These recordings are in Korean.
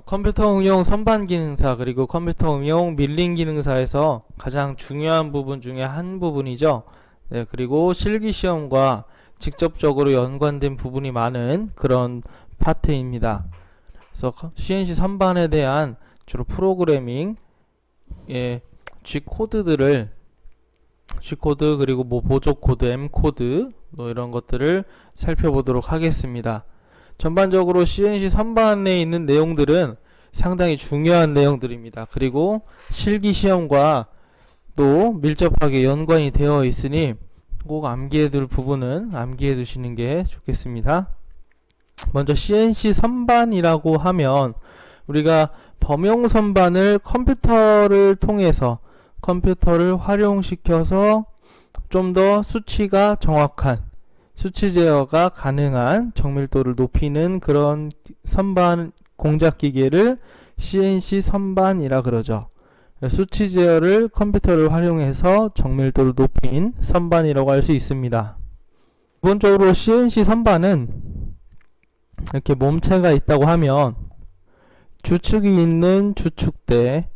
컴퓨터 응용 선반 기능사 그리고 컴퓨터 응용 밀링 기능사에서 가장 중요한 부분 중에 한 부분이죠. 네, 그리고 실기시험과 직접적으로 연관된 부분이 많은 그런 파트입니다. 그래서 CNC 선반에 대한 주로 프로그래밍, G코드들을 G코드 그리고 뭐 보조코드, M코드 뭐 이런 것들을 살펴보도록 하겠습니다. 전반적으로 CNC 선반에 있는 내용들은 상당히 중요한 내용들입니다. 그리고 실기시험과 또 밀접하게 연관이 되어 있으니 꼭 암기해 둘 부분은 암기해 두시는 게 좋겠습니다. 먼저 CNC 선반이라고 하면 우리가 범용 선반을 컴퓨터를 통해서 컴퓨터를 활용시켜서 좀 더 수치가 정확한 수치 제어가 가능한 정밀도를 높이는 그런 선반 공작 기계를 CNC 선반이라 그러죠. 수치 제어를 컴퓨터를 활용해서 정밀도를 높인 선반이라고 할 수 있습니다. 기본적으로 CNC 선반은 이렇게 몸체가 있다고 하면 주축이 있는 주축대,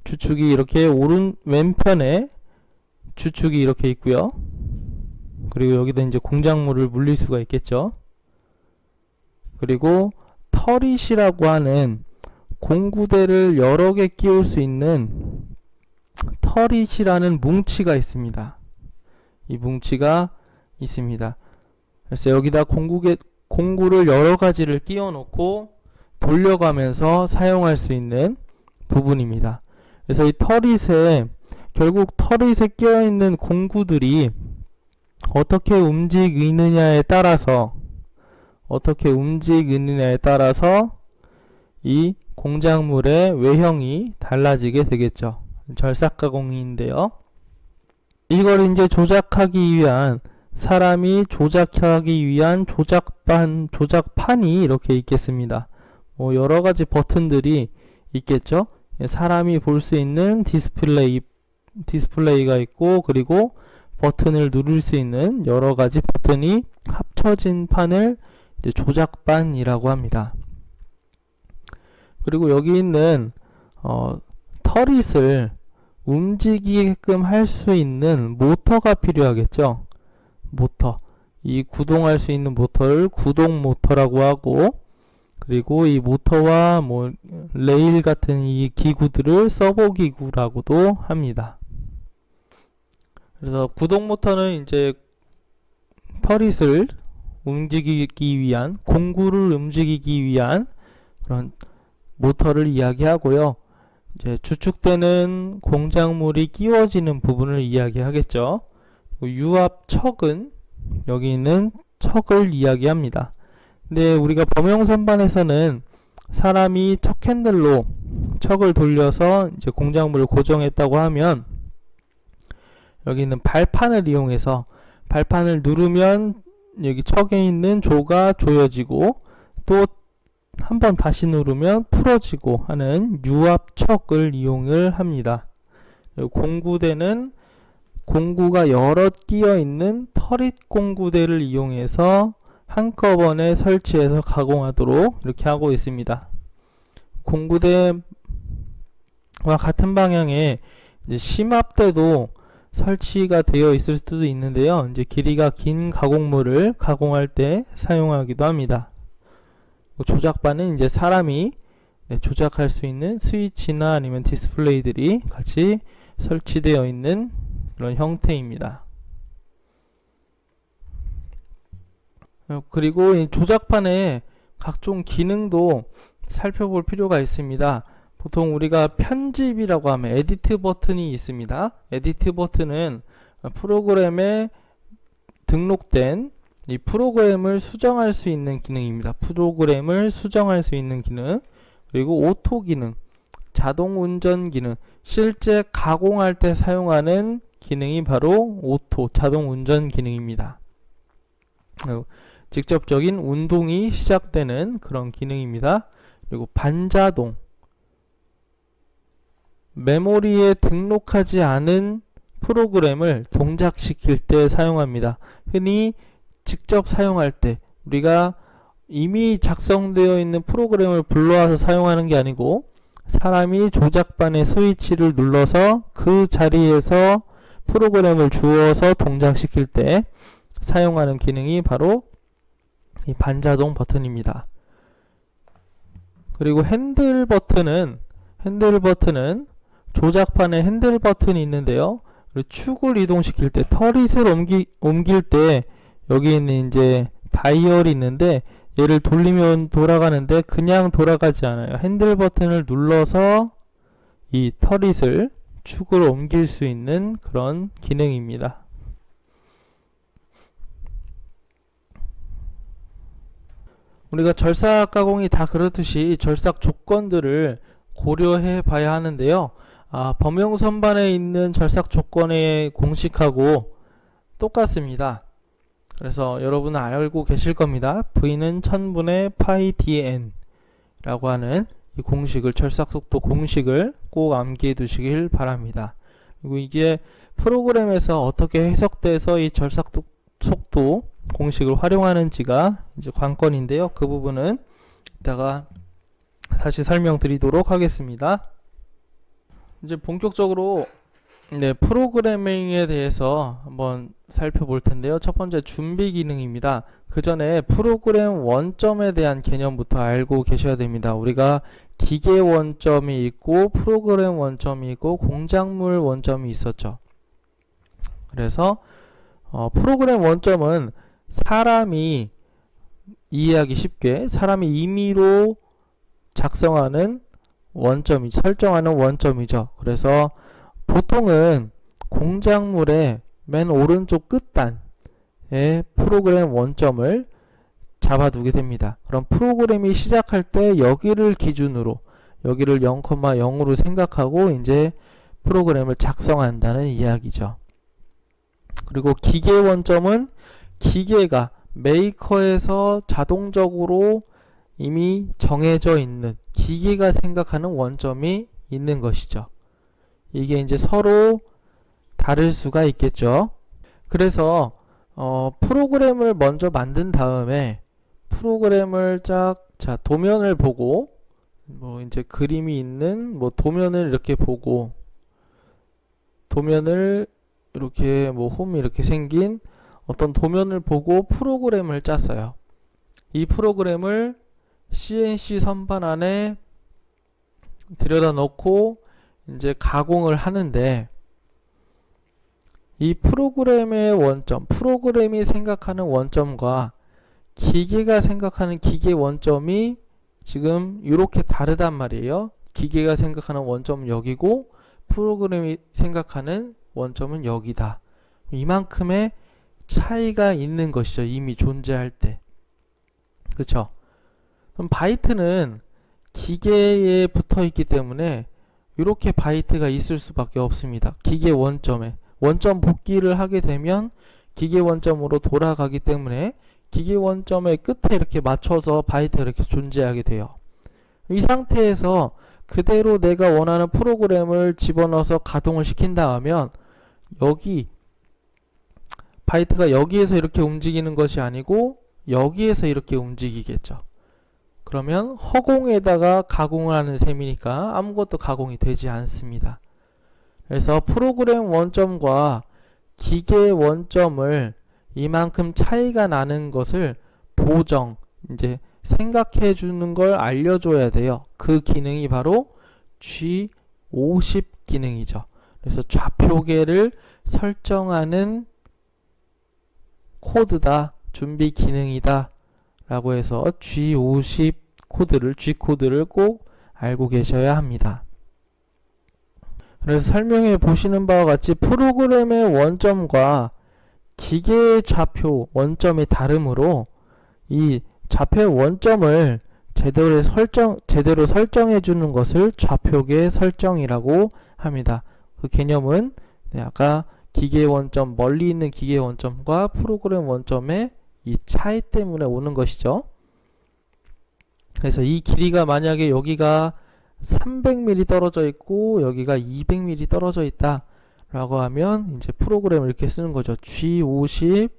주축이 이렇게 왼편에 주축이 이렇게 있고요. 그리고 여기다 이제 공작물을 물릴 수가 있겠죠. 그리고 터릿이라고 하는 공구대를 여러 개 끼울 수 있는 터릿이라는 뭉치가 있습니다. 이 뭉치가 있습니다. 그래서 여기다 공구를 여러 가지를 끼워 놓고 돌려가면서 사용할 수 있는 부분입니다. 그래서 이 터릿에 결국 터릿에 끼어 있는 공구들이 어떻게 움직이느냐에 따라서 이 공작물의 외형이 달라지게 되겠죠. 절삭가공인데요. 이걸 이제 사람이 조작하기 위한 조작판이 이렇게 있겠습니다. 뭐 여러 가지 버튼들이 있겠죠. 사람이 볼 수 있는 디스플레이가 있고, 그리고 버튼을 누를 수 있는 여러 가지 버튼이 합쳐진 판을 이제 조작반이라고 합니다. 그리고 여기 있는 터릿을 움직이게끔 할 수 있는 모터가 필요하겠죠. 모터. 이 구동할 수 있는 모터를 구동 모터라고 하고, 그리고 이 모터와 뭐 레일 같은 이 기구들을 서버 기구라고도 합니다. 그래서 구동 모터는 이제 터릿을 움직이기 위한, 공구를 움직이기 위한 그런 모터를 이야기하고요. 이제 주축되는 공작물이 끼워지는 부분을 이야기하겠죠. 유압척은 여기 있는 척을 이야기합니다. 근데 우리가 범용 선반에서는 사람이 척 핸들로 척을 돌려서 이제 공작물을 고정했다고 하면 여기 있는 발판을 이용해서 발판을 누르면 여기 척에 있는 조가 조여지고 또 한 번 다시 누르면 풀어지고 하는 유압척을 이용을 합니다. 공구대는 공구가 여러 끼어 있는 터릿 공구대를 이용해서 한꺼번에 설치해서 가공하도록 이렇게 하고 있습니다. 공구대와 같은 방향에 이제 심압대도 설치가 되어 있을 수도 있는데요. 이제 길이가 긴 가공물을 가공할 때 사용하기도 합니다. 조작반은 이제 사람이 조작할 수 있는 스위치나 아니면 디스플레이들이 같이 설치되어 있는 그런 형태입니다. 그리고 이 조작판의 각종 기능도 살펴볼 필요가 있습니다. 보통 우리가 편집이라고 하면 에디트 버튼이 있습니다. 에디트 버튼은 프로그램에 등록된 이 프로그램을 수정할 수 있는 기능입니다. 프로그램을 수정할 수 있는 기능, 그리고 오토 기능, 자동 운전 기능, 실제 가공할 때 사용하는 기능이 바로 오토, 자동 운전 기능입니다. 직접적인 운동이 시작되는 그런 기능입니다. 그리고 반자동, 메모리에 등록하지 않은 프로그램을 동작시킬 때 사용합니다. 흔히 직접 사용할 때 우리가 이미 작성되어 있는 프로그램을 불러와서 사용하는 게 아니고 사람이 조작반의 스위치를 눌러서 그 자리에서 프로그램을 주어서 동작시킬 때 사용하는 기능이 바로 이 반자동 버튼입니다. 그리고 핸들 버튼은 조작판에 핸들 버튼이 있는데요. 축을 이동시킬 때, 터릿을 옮길 때 여기 있는 이제 다이얼이 있는데 얘를 돌리면 돌아가는데 그냥 돌아가지 않아요. 핸들 버튼을 눌러서 이 터릿을 축을 옮길 수 있는 그런 기능입니다. 우리가 절삭 가공이 다 그렇듯이 절삭 조건들을 고려해 봐야 하는데요. 범용 선반에 있는 절삭 조건의 공식하고 똑같습니다. 그래서 여러분은 알고 계실 겁니다. V는 1000분의 파이 dn 라고 하는 이 공식을, 절삭 속도 공식을 꼭 암기해 두시길 바랍니다. 그리고 이게 프로그램에서 어떻게 해석돼서 이 절삭 속도 공식을 활용하는지가 이제 관건인데요. 그 부분은 이따가 다시 설명드리도록 하겠습니다. 이제 본격적으로 프로그래밍에 대해서 한번 살펴볼 텐데요. 첫 번째 준비 기능입니다. 그 전에 프로그램 원점에 대한 개념부터 알고 계셔야 됩니다. 우리가 기계 원점이 있고 프로그램 원점이 있고 공작물 원점이 있었죠. 그래서 프로그램 원점은 사람이 이해하기 쉽게 사람이 임의로 작성하는 원점이, 설정하는 원점이죠. 그래서 보통은 공작물의 맨 오른쪽 끝단에 프로그램 원점을 잡아두게 됩니다. 그럼 프로그램이 시작할 때 여기를 기준으로, 여기를 0,0으로 생각하고 이제 프로그램을 작성한다는 이야기죠. 그리고 기계 원점은 기계가 메이커에서 자동적으로 이미 정해져 있는, 기계가 생각하는 원점이 있는 것이죠. 이게 이제 서로 다를 수가 있겠죠. 그래서 프로그램을 먼저 만든 다음에 프로그램을 도면을 보고, 이제 그림이 있는 도면을 이렇게 보고, 도면을 이렇게 홈이 이렇게 생긴 어떤 도면을 보고 프로그램을 짰어요. 이 프로그램을 CNC 선반 안에 들여다 넣고 이제 가공을 하는데, 이 프로그램의 원점, 프로그램이 생각하는 원점과 기계가 생각하는 기계 원점이 지금 이렇게 다르단 말이에요. 기계가 생각하는 원점은 여기고 프로그램이 생각하는 원점은 여기다. 이만큼의 차이가 있는 것이죠. 이미 존재할 때. 그렇죠? 그럼 바이트는 기계에 붙어 있기 때문에 이렇게 바이트가 있을 수밖에 없습니다. 기계 원점에 원점 복귀를 하게 되면 기계 원점으로 돌아가기 때문에 기계 원점의 끝에 이렇게 맞춰서 바이트가 이렇게 존재하게 돼요. 이 상태에서 그대로 내가 원하는 프로그램을 집어넣어서 가동을 시킨다 하면 여기 바이트가 여기에서 이렇게 움직이는 것이 아니고 여기에서 이렇게 움직이겠죠. 그러면 허공에다가 가공을 하는 셈이니까 아무것도 가공이 되지 않습니다. 그래서 프로그램 원점과 기계 원점을 이만큼 차이가 나는 것을 이제 생각해 주는 걸 알려줘야 돼요. 그 기능이 바로 G50 기능이죠. 그래서 좌표계를 설정하는 코드다, 준비 기능이다 라고 해서 G50 코드를, G코드를 꼭 알고 계셔야 합니다. 그래서 설명해 보시는 바와 같이 프로그램의 원점과 기계의 좌표 원점이 다르므로 이 좌표 원점을 제대로 설정해 주는 것을 좌표계 설정이라고 합니다. 그 개념은 아까 기계 원점, 멀리 있는 기계 원점과 프로그램 원점의 이 차이 때문에 오는 것이죠. 그래서 이 길이가 만약에 여기가 300mm 떨어져 있고 여기가 200mm 떨어져 있다 라고 하면 이제 프로그램을 이렇게 쓰는 거죠. G50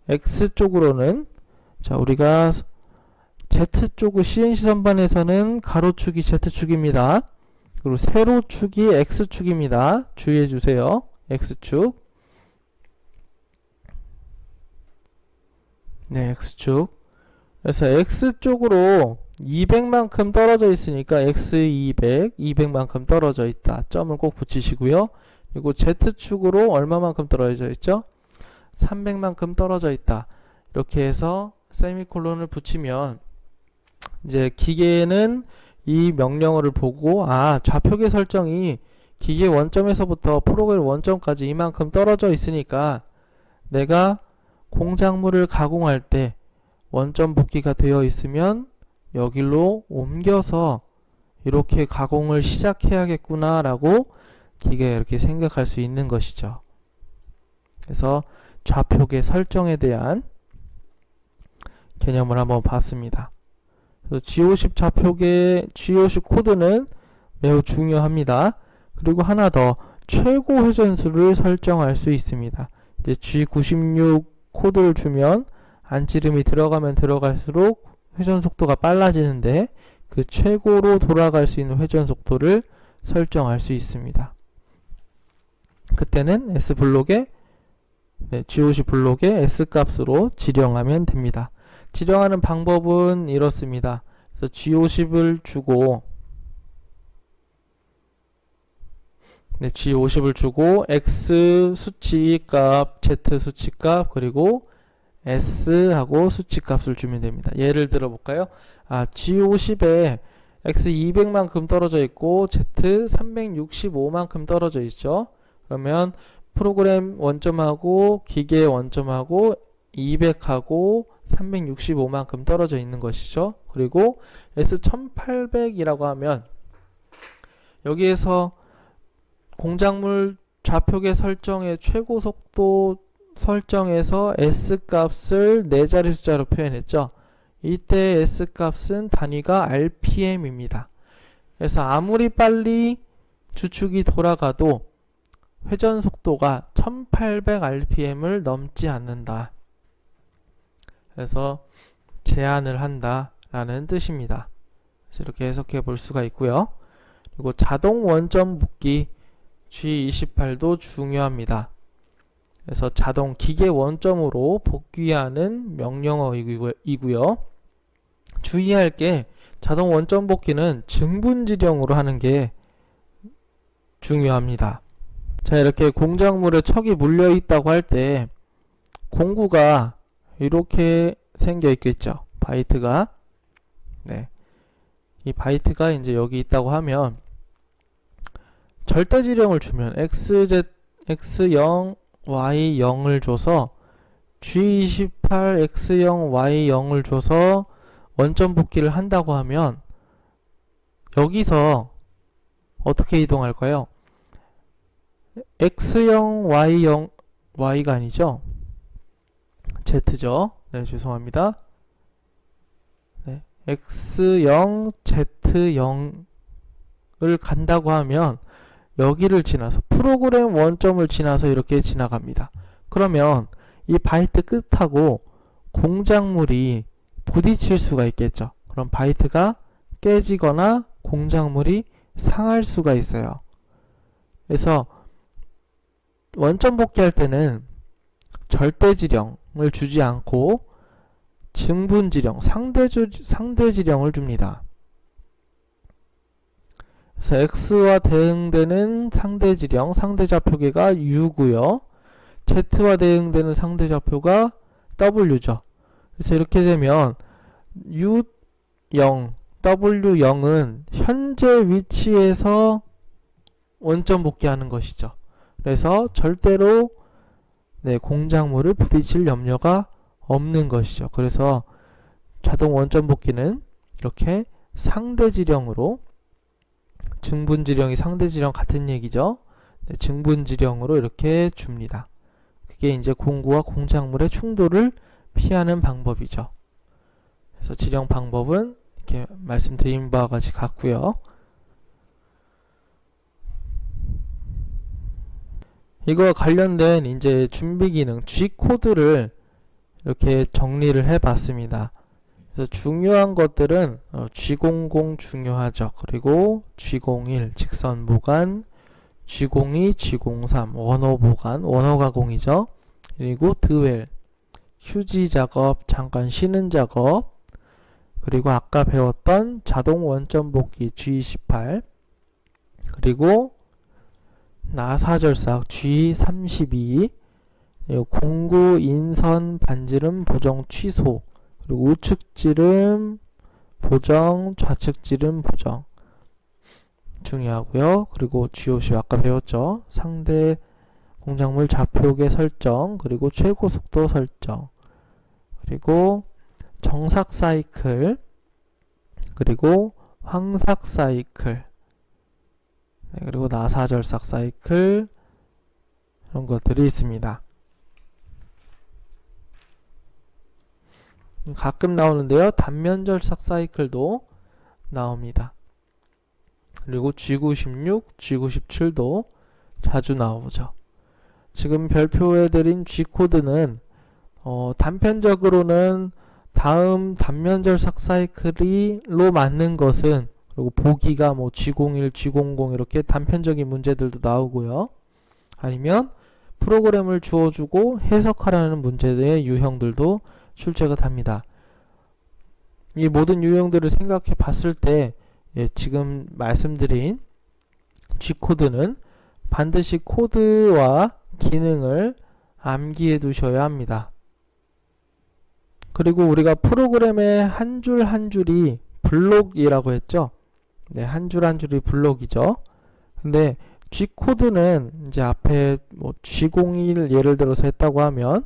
X 쪽으로는 자 우리가 Z쪽의 CNC 선반에서는 가로축이 Z축입니다. 그리고 세로축이 X축입니다. 주의해 주세요. X축. 네, X축. 그래서 X쪽으로 200만큼 떨어져 있으니까 X200, 200만큼 떨어져 있다. 점을 꼭 붙이시고요. 그리고 Z축으로 얼마만큼 떨어져 있죠? 300만큼 떨어져 있다. 이렇게 해서 세미콜론을 붙이면 이제 기계는 이 명령어를 보고 좌표계 설정이 기계 원점에서부터 프로그램 원점까지 이만큼 떨어져 있으니까 내가 공작물을 가공할 때 원점 복귀가 되어 있으면 여기로 옮겨서 이렇게 가공을 시작해야겠구나 라고 기계가 이렇게 생각할 수 있는 것이죠. 그래서 좌표계 설정에 대한 개념을 한번 봤습니다. 그래서 G50 좌표계 G50 코드는 매우 중요합니다. 그리고 하나 더 최고 회전수를 설정할 수 있습니다. 이제 G96 코드를 주면 안찌름이 들어가면 들어갈수록 회전 속도가 빨라지는데 그 최고로 돌아갈 수 있는 회전 속도를 설정할 수 있습니다. 그때는 S블록에 G50 블록의 S값으로 지령하면 됩니다. 지령하는 방법은 이렇습니다. 그래서 G50을 주고 G50을 주고 X 수치값, Z 수치값, 그리고 S하고 수치값을 주면 됩니다. 예를 들어 볼까요? G50에 X 200만큼 떨어져 있고 Z 365만큼 떨어져 있죠. 그러면 프로그램 원점하고 기계 원점하고 200하고 365만큼 떨어져 있는 것이죠. 그리고 S1800이라고 하면 여기에서 공작물 좌표계 설정의 최고 속도 설정에서 S값을 4자리 숫자로 표현했죠. 이때 S값은 단위가 RPM입니다. 그래서 아무리 빨리 주축이 돌아가도 회전 속도가 1800rpm을 넘지 않는다. 그래서 제한을 한다 라는 뜻입니다. 그래서 이렇게 해석해 볼 수가 있고요. 그리고 자동 원점 복귀 G28도 중요합니다. 그래서 자동 기계 원점으로 복귀하는 명령어이고요. 주의할 게 자동 원점 복귀는 증분지령으로 하는 게 중요합니다. 자, 이렇게 공작물에 척이 물려 있다고 할 때 공구가 이렇게 생겨 있겠죠. 바이트가. 이 바이트가 이제 여기 있다고 하면 절대지령을 주면 XZ, X0, Y0을 줘서 G28, X0, Y0을 줘서 원점 복귀를 한다고 하면 여기서 어떻게 이동할까요? X0, Y0, Y가 아니죠? Z죠. 네, 죄송합니다. X0, Z0을 간다고 하면 여기를 지나서 프로그램 원점을 지나서 이렇게 지나갑니다. 그러면 이 바이트 끝하고 공작물이 부딪힐 수가 있겠죠. 그럼 바이트가 깨지거나 공작물이 상할 수가 있어요. 그래서 원점 복귀할 때는 절대지령을 주지 않고 증분지령, 상대지령을 줍니다. 그래서 X와 대응되는 상대지령, 상대좌표계가 U고요. Z와 대응되는 상대좌표가 W죠. 그래서 이렇게 되면 U0, W0은 현재 위치에서 원점 복귀하는 것이죠. 그래서 절대로 공작물을 부딪힐 염려가 없는 것이죠. 그래서 자동 원점 복귀는 이렇게 상대지령으로, 증분지령이 상대지령 같은 얘기죠. 증분지령으로 이렇게 줍니다. 그게 이제 공구와 공작물의 충돌을 피하는 방법이죠. 그래서 지령 방법은 이렇게 말씀드린 바와 같이 같고요. 이거와 관련된 이제 준비 기능 G 코드를 이렇게 정리를 해 봤습니다. 그래서 중요한 것들은 G00 중요하죠. 그리고 G01 직선 보관, G02, G03 원호 보관, 원호 가공이죠. 그리고 드웰 휴지 작업, 잠깐 쉬는 작업, 그리고 아까 배웠던 자동 원점 복귀 G28, 그리고 나사절삭 G32, 공구 인선 반지름 보정 취소, 그리고 우측지름 보정, 좌측지름 보정 중요하고요. 그리고 GOC 아까 배웠죠. 상대 공작물 좌표계 설정, 그리고 최고 속도 설정, 그리고 정삭 사이클, 그리고 황삭 사이클, 네, 그리고 나사절삭 사이클, 이런 것들이 있습니다. 가끔 나오는데요. 단면절삭 사이클도 나옵니다. 그리고 G96, G97도 자주 나오죠. 지금 별표해드린 G코드는 단편적으로는 다음 단면절삭 사이클로 맞는 것은, 그리고 보기가 뭐 G01, G00 이렇게 단편적인 문제들도 나오고요. 아니면 프로그램을 주어주고 해석하라는 문제의 유형들도 출제가 됩니다. 이 모든 유형들을 생각해 봤을 때 지금 말씀드린 G코드는 반드시 코드와 기능을 암기해 두셔야 합니다. 그리고 우리가 프로그램의 한 줄 한 줄이 블록이라고 했죠. 네, 한 줄 한 줄이 블록이죠. 근데 G코드는 이제 앞에 뭐 G01 예를 들어서 했다고 하면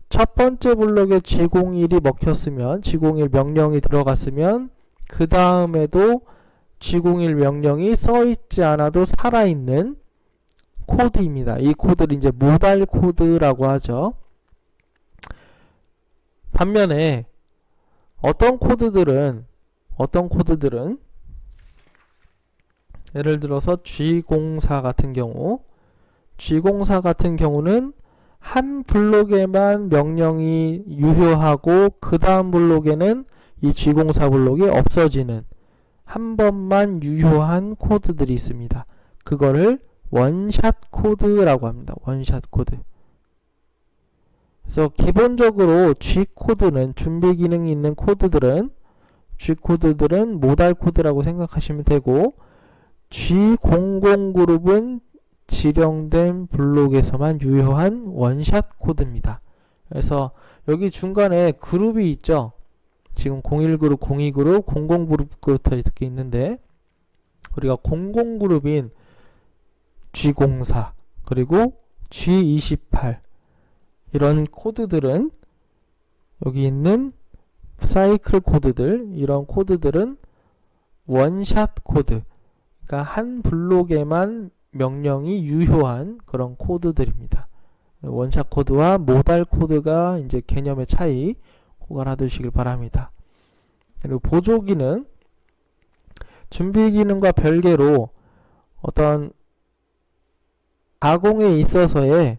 첫 번째 블록에 G01이 먹혔으면, G01 명령이 들어갔으면 그 다음에도 G01 명령이 써있지 않아도 살아있는 코드입니다. 이 코드를 이제 모달 코드라고 하죠. 반면에 어떤 코드들은 예를 들어서 G04 같은 경우는 한 블록에만 명령이 유효하고 그 다음 블록에는 이 G04 블록이 없어지는 한 번만 유효한 코드들이 있습니다. 그거를 원샷 코드라고 합니다. 원샷 코드. 그래서 기본적으로 G코드는 준비 기능이 있는 코드들은 G코드들은 모달 코드라고 생각하시면 되고, G00 그룹은 지령된 블록에서만 유효한 원샷 코드입니다. 그래서 여기 중간에 그룹이 있죠. 지금 01그룹, 02그룹, 00그룹부터 이렇게 있는데, 우리가 00그룹인 G04 그리고 G28 이런 코드들은, 여기 있는 사이클 코드들, 이런 코드들은 원샷 코드, 그러니까 한 블록에만 명령이 유효한 그런 코드들입니다. 원샷 코드와 모달 코드가 이제 개념의 차이 고갈해 두시길 바랍니다. 그리고 보조 기능, 준비 기능과 별개로 어떤 가공에 있어서의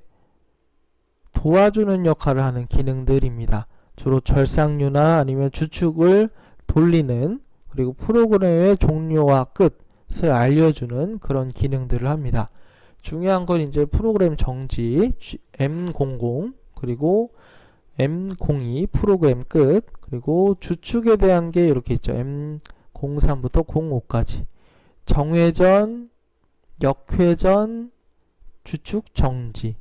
도와주는 역할을 하는 기능들입니다. 주로 절삭류나 아니면 주축을 돌리는, 그리고 프로그램의 종료와 끝을 알려주는 그런 기능들을 합니다. 중요한 건 이제 프로그램 정지, M00, 그리고 M02 프로그램 끝, 그리고 주축에 대한 게 이렇게 있죠. M03부터 05까지. 정회전, 역회전, 주축 정지.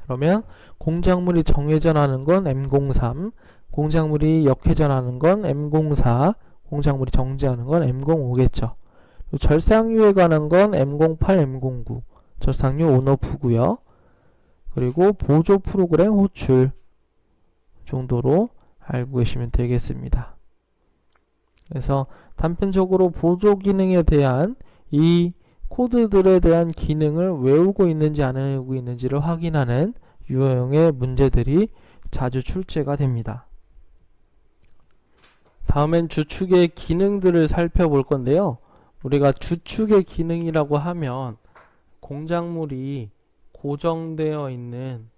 그러면 공작물이 정회전하는 건 M03, 공작물이 역회전하는 건 M04, 공작물이 정지하는 건 M05겠죠. 절삭류에 관한 건 M08, M09, 절삭류 온오프고요. 그리고 보조 프로그램 호출 정도로 알고 계시면 되겠습니다. 그래서 단편적으로 보조 기능에 대한 이 코드들에 대한 기능을 외우고 있는지 안 외우고 있는지를 확인하는 유형의 문제들이 자주 출제가 됩니다. 다음엔 주축의 기능들을 살펴볼 건데요. 우리가 주축의 기능이라고 하면 공작물이 고정되어 있는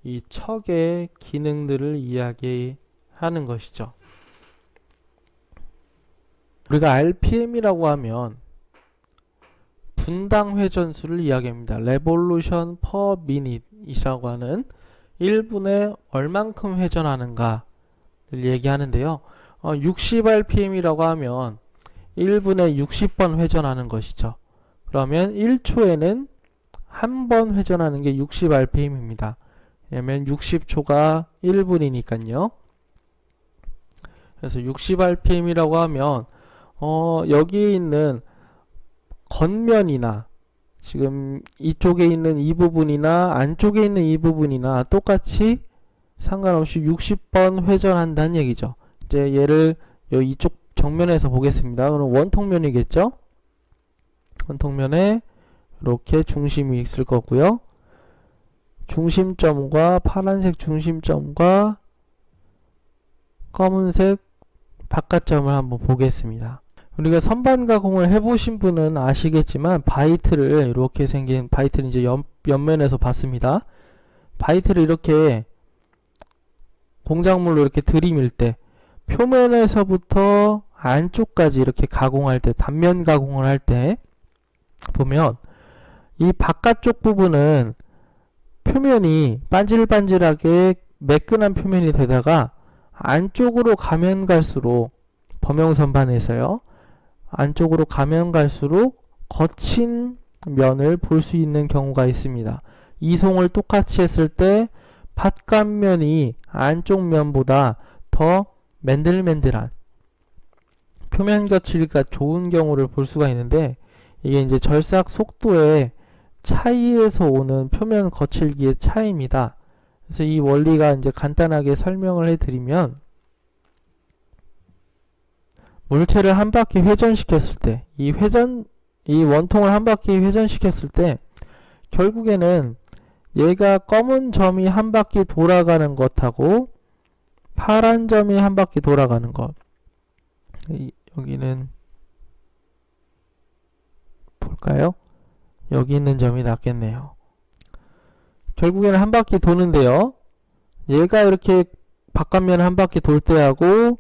이 척의 기능들을 이야기하는 것이죠. 우리가 RPM이라고 하면 분당 회전수를 이야기합니다. Revolution per minute 이라고 하는 1분에 얼만큼 회전하는가를 얘기하는데요. 60rpm이라고 하면 1분에 60번 회전하는 것이죠. 그러면 1초에는 한 번 회전하는 게 60rpm입니다. 왜냐면 60초가 1분이니까요. 그래서 60rpm이라고 하면 여기에 있는 겉면이나 지금 이쪽에 있는 이 부분이나 안쪽에 있는 이 부분이나 똑같이 상관없이 60번 회전한다는 얘기죠. 이제 얘를 이쪽 정면에서 보겠습니다. 그럼 원통면이겠죠? 원통면에 이렇게 중심이 있을 거고요. 중심점과 파란색 중심점과 검은색 바깥점을 한번 보겠습니다. 우리가 선반 가공을 해보신 분은 아시겠지만 바이트를 이렇게 생긴 바이트를 이제 옆면에서 봤습니다. 바이트를 이렇게 공작물로 이렇게 들이밀 때 표면에서부터 안쪽까지 이렇게 가공할 때 단면 가공을 할 때 보면 이 바깥쪽 부분은 표면이 반질반질하게 매끈한 표면이 되다가 안쪽으로 가면 갈수록 범용선반에서요. 안쪽으로 가면 갈수록 거친 면을 볼 수 있는 경우가 있습니다. 이송을 똑같이 했을 때 바깥면이 안쪽 면보다 더 맨들맨들한 표면 거칠기가 좋은 경우를 볼 수가 있는데 이게 이제 절삭 속도의 차이에서 오는 표면 거칠기의 차이입니다. 그래서 이 원리가 이제 간단하게 설명을 해드리면 물체를 한 바퀴 회전시켰을 때 이 원통을 한 바퀴 회전시켰을 때 결국에는 얘가 검은 점이 한 바퀴 돌아가는 것하고 파란 점이 한 바퀴 돌아가는 것 여기는 볼까요? 여기 있는 점이 낫겠네요. 결국에는 한 바퀴 도는데요. 얘가 이렇게 바깥면을 한 바퀴 돌 때하고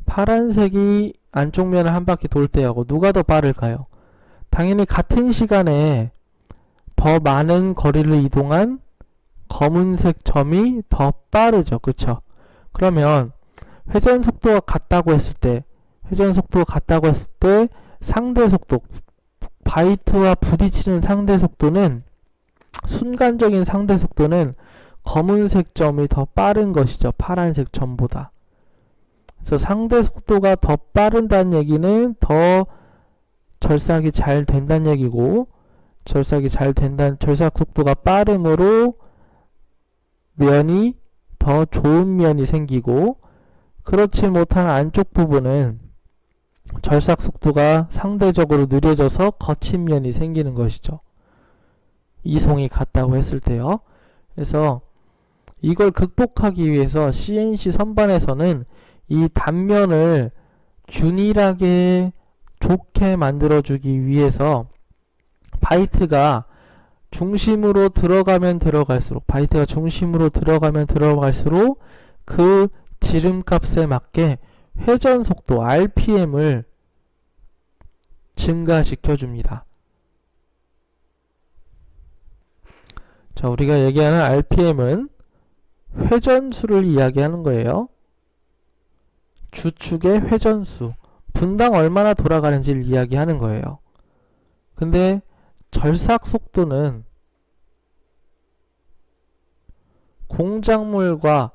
파란색이 안쪽 면을 한 바퀴 돌 때하고 누가 더 빠를까요? 당연히 같은 시간에 더 많은 거리를 이동한 검은색 점이 더 빠르죠. 그쵸? 그러면 회전 속도가 같다고 했을 때 상대 속도 바이트와 부딪히는 상대 속도는 순간적인 상대 속도는 검은색 점이 더 빠른 것이죠. 파란색 점보다. 그래서 상대 속도가 더 빠른다는 얘기는 더 절삭이 잘 된다는 얘기고 절삭 속도가 빠름으로 면이 더 좋은 면이 생기고 그렇지 못한 안쪽 부분은 절삭 속도가 상대적으로 느려져서 거친 면이 생기는 것이죠. 이송이 같다고 했을 때요. 그래서 이걸 극복하기 위해서 CNC 선반에서는 이 단면을 균일하게 좋게 만들어주기 위해서 바이트가 중심으로 들어가면 들어갈수록 그 지름값에 맞게 회전 속도 RPM을 증가시켜 줍니다. 자, 우리가 얘기하는 RPM은 회전수를 이야기하는 거예요. 주축의 회전수, 분당 얼마나 돌아가는지를 이야기하는 거예요. 근데 절삭 속도는 공작물과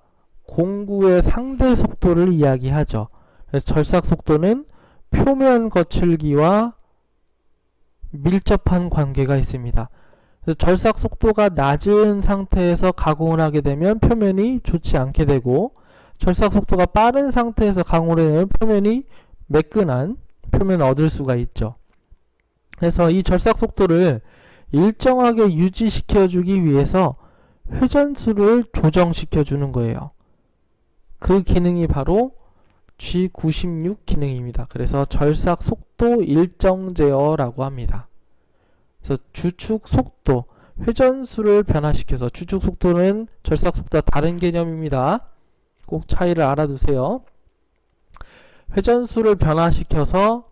공구의 상대 속도를 이야기하죠. 그래서 절삭 속도는 표면 거칠기와 밀접한 관계가 있습니다. 그래서 절삭 속도가 낮은 상태에서 가공을 하게 되면 표면이 좋지 않게 되고 절삭 속도가 빠른 상태에서 가공을 하면 표면이 매끈한 표면을 얻을 수가 있죠. 그래서 이 절삭 속도를 일정하게 유지시켜 주기 위해서 회전수를 조정시켜 주는 거예요. 그 기능이 바로 G96 기능입니다. 그래서 절삭 속도 일정 제어라고 합니다. 그래서 주축 속도, 회전수를 변화시켜서, 주축 속도는 절삭 속도와 다른 개념입니다. 꼭 차이를 알아두세요. 회전수를 변화시켜서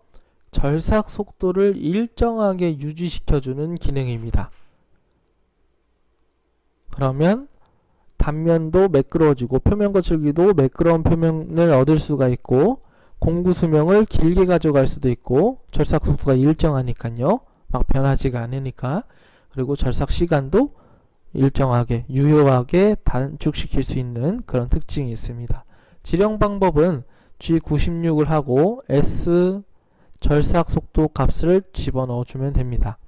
절삭 속도를 일정하게 유지시켜주는 기능입니다. 그러면 단면도 매끄러워지고 표면 거칠기도 매끄러운 표면을 얻을 수가 있고, 공구 수명을 길게 가져갈 수도 있고, 절삭 속도가 일정하니까요. 막 변하지가 않으니까. 그리고 절삭 시간도 일정하게 유효하게 단축시킬 수 있는 그런 특징이 있습니다. 지령 방법은 G96을 하고 S 절삭 속도 값을 집어넣어 주면 됩니다.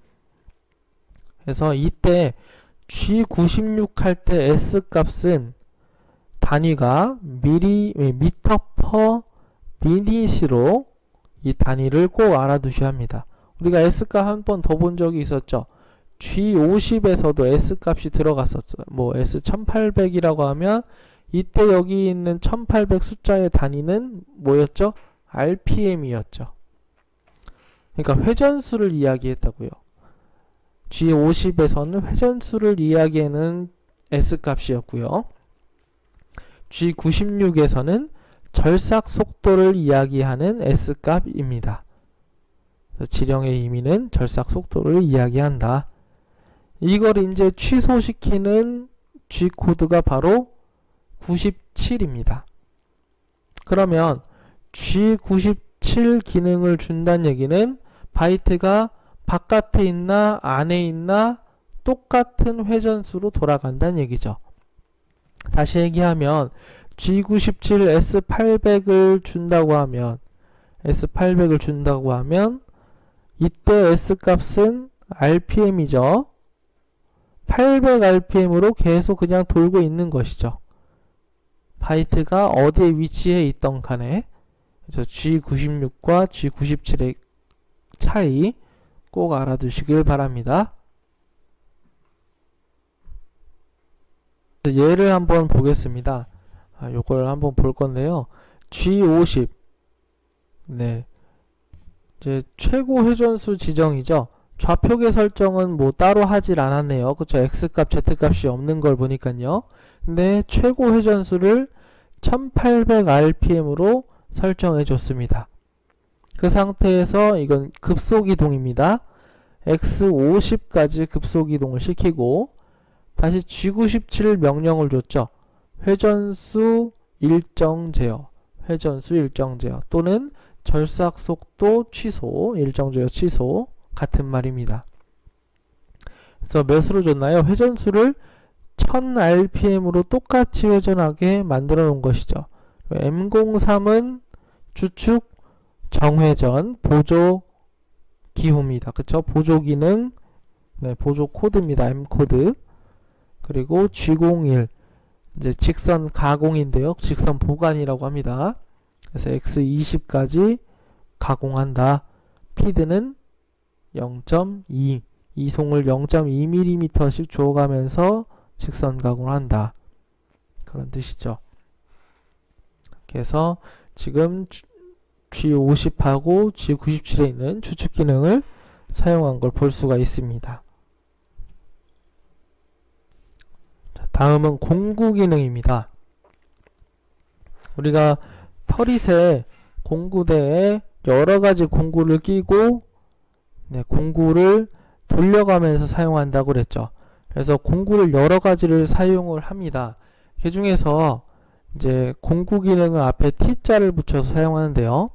그래서 이때 G96 할 때 S 값은 단위가 미터 퍼 미닛으로 이 단위를 꼭 알아두셔야 합니다. 우리가 S 값 한 번 더 본 적이 있었죠. G50에서도 S 값이 들어갔었어요. 뭐 S1800이라고 하면 이때 여기 있는 1800 숫자의 단위는 뭐였죠? RPM이었죠. 그러니까 회전수를 이야기했다고요. G50에서는 회전수를 이야기하는 S 값이었고요. G96에서는 절삭 속도를 이야기하는 S 값입니다. 지령의 의미는 절삭 속도를 이야기한다. 이걸 이제 취소시키는 G코드가 바로 97입니다. 그러면 G97 기능을 준다는 얘기는 바이트가 바깥에 있나 안에 있나 똑같은 회전수로 돌아간다는 얘기죠. 다시 얘기하면 G97 S800을 준다고 하면 이때 S 값은 RPM이죠. 800rpm으로 계속 그냥 돌고 있는 것이죠. 바이트가 어디에 위치해 있던 간에. 그래서 G96과 G97의 차이 꼭 알아두시길 바랍니다. 예를 한번 보겠습니다. 요걸 한번 볼 건데요. G50. 네. 이제 최고 회전수 지정이죠. 좌표계 설정은 뭐 따로 하질 않았네요. 그쵸? X값, Z값이 없는 걸 보니까요. 근데 최고 회전수를 1800rpm으로 설정해 줬습니다. 그 상태에서 이건 급속이동입니다. X50까지 급속이동을 시키고 다시 G97 명령을 줬죠. 회전수 일정 제어 또는 절삭 속도 취소, 일정 제어 취소 같은 말입니다. 그래서 몇으로 줬나요? 회전수를 1000rpm으로 똑같이 회전하게 만들어 놓은 것이죠. M03은 주축 정회전 보조 기호입니다. 그쵸? 보조 기능, 네, 보조 코드입니다. M 코드. 그리고 G01 이제 직선 가공인데요. 직선 보관이라고 합니다. 그래서 X20까지 가공한다. 피드는 0.2 이송을 0.2mm씩 주어가면서 직선 가공을 한다. 그런 뜻이죠. 그래서 지금 G50하고 G97에 있는 추측 기능을 사용한 걸 볼 수가 있습니다. 자, 다음은 공구 기능입니다. 우리가 터릿에 공구대에 여러가지 공구를 끼고 공구를 돌려가면서 사용한다고 그랬죠. 그래서 공구를 여러가지를 사용을 합니다. 그 중에서 이제 공구 기능은 앞에 T자를 붙여서 사용하는데요.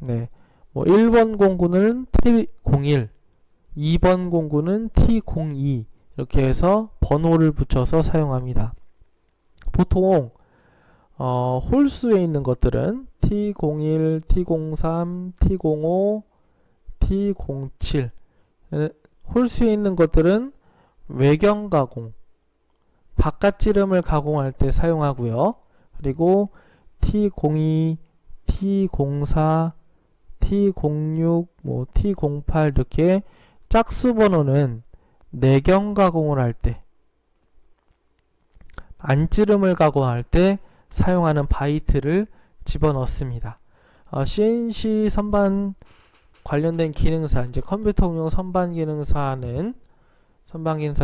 네, 뭐 1번 공구는 T01, 2번 공구는 T02 이렇게 해서 번호를 붙여서 사용합니다. 보통 홀수에 있는 것들은 T01, T03, T05, T07 홀수에 있는 것들은 외경 가공, 바깥 지름을 가공할 때 사용하고요. 그리고 T02, T04, T06, 뭐 T08 이렇게 짝수 번호는 내경 가공을 할 때, 안지름을 가공할 때 사용하는 바이트를 집어넣습니다. CNC 선반 관련된 기능사, 이제 컴퓨터 응용 선반 기능사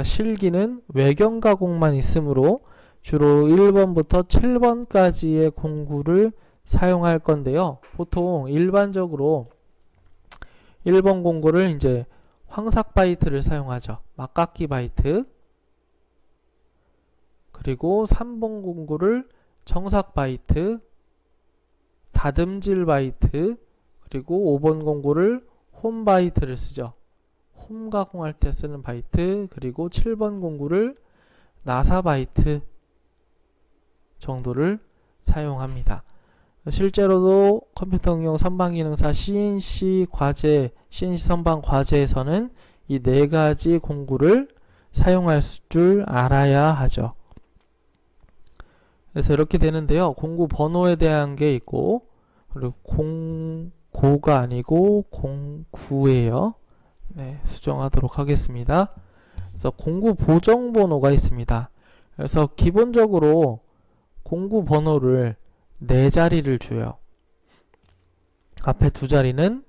실기는 외경 가공만 있으므로 주로 1번부터 7번까지의 공구를 사용할 건데요. 보통 일반적으로 1번 공구를 이제 황삭 바이트를 사용하죠. 막깎이 바이트. 그리고 3번 공구를 정삭 바이트, 다듬질 바이트, 그리고 5번 공구를 홈 바이트를 쓰죠. 홈 가공할 때 쓰는 바이트, 그리고 7번 공구를 나사 바이트 정도를 사용합니다. 실제로도 컴퓨터 응용 선반 기능사 CNC 선반 과제에서는 이 네 가지 공구를 사용할 줄 알아야 하죠. 그래서 이렇게 되는데요. 공구 번호에 대한 게 있고, 그리고 공고가 아니고 공구예요. 네, 수정하도록 하겠습니다. 그래서 공구 보정 번호가 있습니다. 그래서 기본적으로 공구 번호를 4자리를 줘요. 앞에 2자리는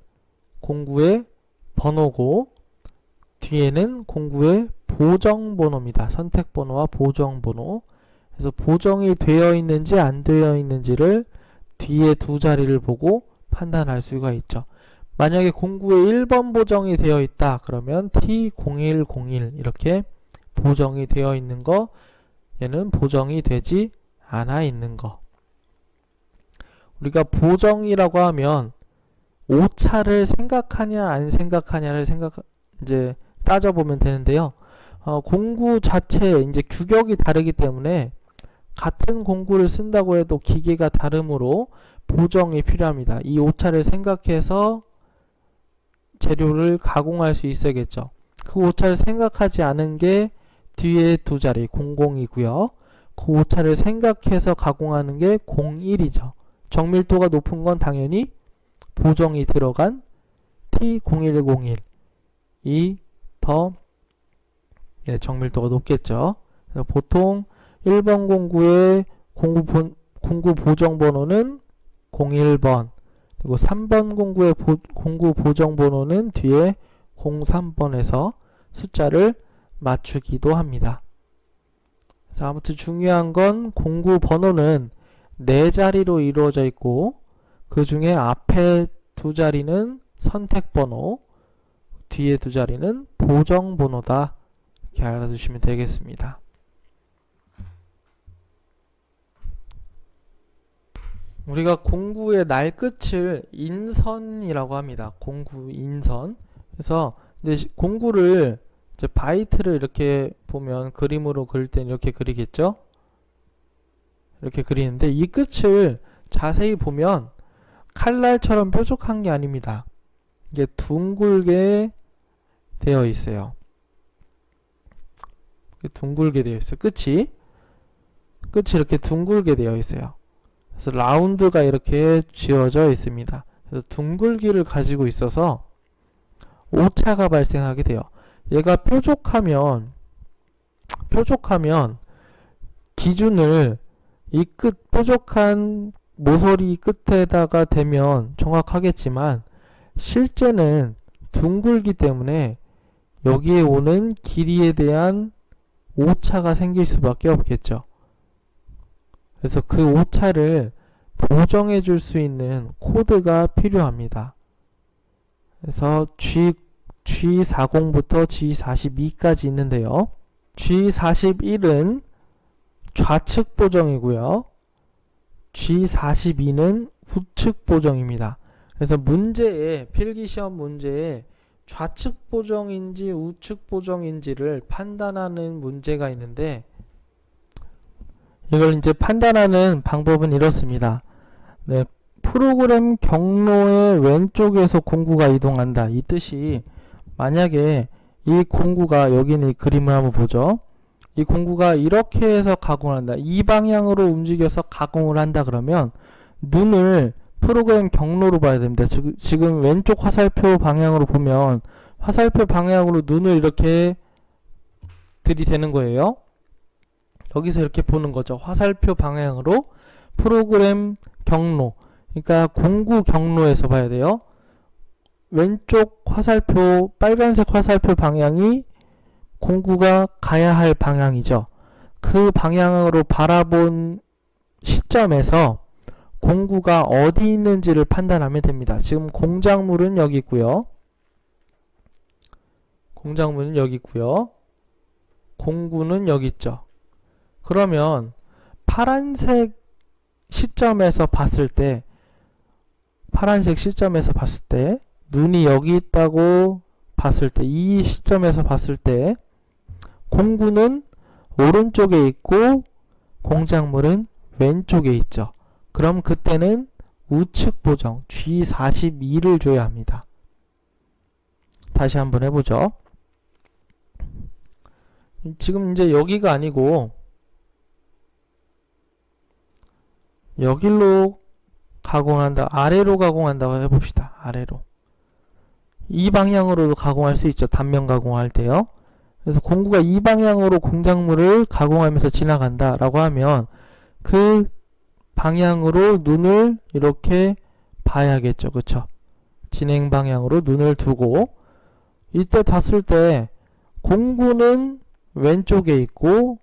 공구의 번호고, 뒤에는 공구의 보정 번호입니다. 선택 번호와 보정 번호. 그래서 보정이 되어 있는지 안 되어 있는지를 뒤에 2자리를 보고 판단할 수가 있죠. 만약에 공구에 1번 보정이 되어 있다 그러면 T0101 이렇게 보정이 되어 있는 거, 얘는 보정이 되지 않아 있는 거. 우리가 보정이라고 하면 오차를 생각하냐 안 생각하냐를 이제 따져보면 되는데요. 공구 자체 이제 규격이 다르기 때문에 같은 공구를 쓴다고 해도 기계가 다르므로 보정이 필요합니다. 이 오차를 생각해서 재료를 가공할 수 있어야겠죠. 그 오차를 생각하지 않은 게 뒤에 2자리 00이고요. 그 오차를 생각해서 가공하는 게 01이죠. 정밀도가 높은 건 당연히 보정이 들어간 T0101이 더 정밀도가 높겠죠. 그래서 보통 1번 공구의 공구 보정 번호는 01번, 그리고 3번 공구의 공구 보정 번호는 뒤에 03번에서 숫자를 맞추기도 합니다. 자, 아무튼 중요한 건 공구 번호는 4자리로 이루어져 있고, 그 중에 앞에 2자리는 선택 번호, 뒤에 2자리는 보정 번호다. 이렇게 알아두시면 되겠습니다. 우리가 공구의 날 끝을 인선이라고 합니다. 공구 인선. 그래서 이제 공구를 이제 바이트를 이렇게 보면 그림으로 그릴 땐 이렇게 그리겠죠? 이렇게 그리는데 이 끝을 자세히 보면 칼날처럼 뾰족한 게 아닙니다. 이게 둥글게 되어 있어요. 둥글게 되어 있어요. 끝이 이렇게 둥글게 되어 있어요. 그래서 라운드가 이렇게 지어져 있습니다. 그래서 둥글기를 가지고 있어서 오차가 발생하게 돼요. 얘가 뾰족하면 기준을 이 끝 뾰족한 모서리 끝에다가 대면 정확하겠지만 실제는 둥글기 때문에 여기에 오는 길이에 대한 오차가 생길 수밖에 없겠죠. 그래서 그 오차를 보정해 줄 수 있는 코드가 필요합니다. 그래서 G40부터 G42까지 있는데요. G41은 좌측 보정이고요. G42는 우측 보정입니다. 그래서 필기시험 문제에 좌측 보정인지 우측 보정인지를 판단하는 문제가 있는데, 이걸 이제 판단하는 방법은 이렇습니다. 네, 프로그램 경로의 왼쪽에서 공구가 이동한다. 이 뜻이, 만약에 이 공구가, 여기는 이 그림을 한번 보죠. 이 공구가 이렇게 해서 가공을 한다. 이 방향으로 움직여서 가공을 한다 그러면 눈을 프로그램 경로로 봐야 됩니다. 지금 왼쪽 화살표 방향으로 보면 화살표 방향으로 눈을 이렇게 들이대는 거예요. 여기서 이렇게 보는 거죠. 화살표 방향으로 프로그램 경로, 그러니까 공구 경로에서 봐야 돼요. 왼쪽 화살표, 빨간색 화살표 방향이 공구가 가야 할 방향이죠. 그 방향으로 바라본 시점에서 공구가 어디 있는지를 판단하면 됩니다. 지금 공작물은 여기 있고요. 공작물은 여기 있고요. 공구는 여기 있죠. 그러면 파란색 시점에서 봤을 때, 눈이 여기 있다고 봤을 때, 이 시점에서 봤을 때 공구는 오른쪽에 있고 공작물은 왼쪽에 있죠. 그럼 그때는 우측 보정 G42를 줘야 합니다. 다시 한번 해보죠. 지금 이제 여기가 아니고 여기로 가공한다, 아래로 가공한다고 해봅시다. 아래로. 이 방향으로도 가공할 수 있죠. 단면 가공할 때요. 그래서 공구가 이 방향으로 공작물을 가공하면서 지나간다 라고 하면 그 방향으로 눈을 이렇게 봐야겠죠. 그쵸? 진행 방향으로 눈을 두고 이때 봤을 때 공구는 왼쪽에 있고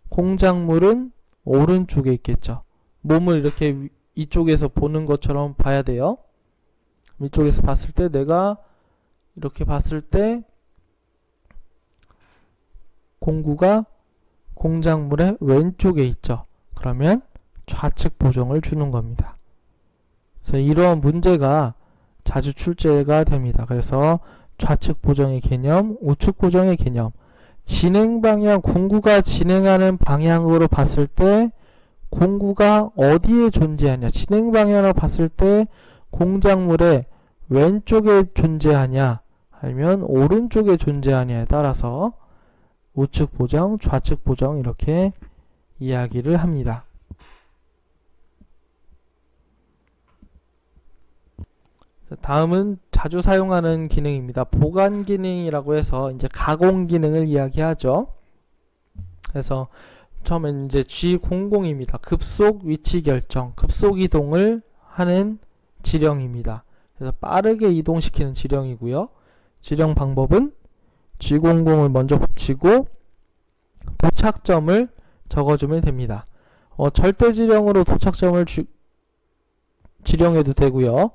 공작물은 오른쪽에 있겠죠. 몸을 이렇게 이쪽에서 보는 것처럼 봐야 돼요. 이쪽에서 봤을 때 내가 이렇게 봤을 때 공구가 공작물의 왼쪽에 있죠. 그러면 좌측 보정을 주는 겁니다. 그래서 이러한 문제가 자주 출제가 됩니다. 그래서 좌측 보정의 개념, 우측 보정의 개념, 진행 방향, 공구가 진행하는 방향으로 봤을 때 공구가 어디에 존재하냐, 진행 방향으로 봤을 때 공작물의 왼쪽에 존재하냐 아니면 오른쪽에 존재하냐에 따라서 우측 보정, 좌측 보정 이렇게 이야기를 합니다. 다음은 자주 사용하는 기능입니다. 보관 기능이라고 해서 이제 가공 기능을 이야기하죠. 그래서 처음엔 이제 G00입니다. 급속 위치 결정, 급속 이동을 하는 지령입니다. 그래서 빠르게 이동시키는 지령이고요. 지령 방법은 G00을 먼저 붙이고 도착점을 적어주면 됩니다. 절대 지령으로 도착점을 지령해도 되고요.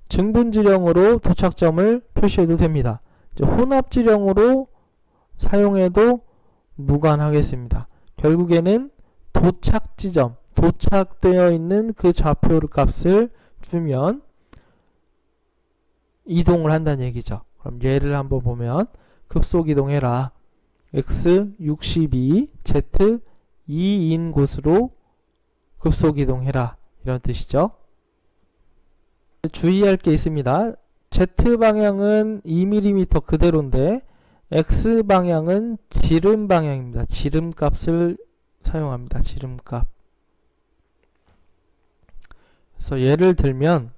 증분 지령으로 도착점을 표시해도 됩니다. 혼합 지령으로 사용해도 무관하겠습니다. 결국에는 도착 지점, 도착되어 있는 그 좌표 값을 주면 이동을 한다는 얘기죠. 그럼 얘를 한번 보면 급속 이동해라. X 62, Z 2인 곳으로 급속 이동해라. 이런 뜻이죠. 주의할 게 있습니다. Z방향은 2mm 그대로인데 X방향은 지름 방향입니다. 지름값을 사용합니다. 지름값. 그래서 예를 들면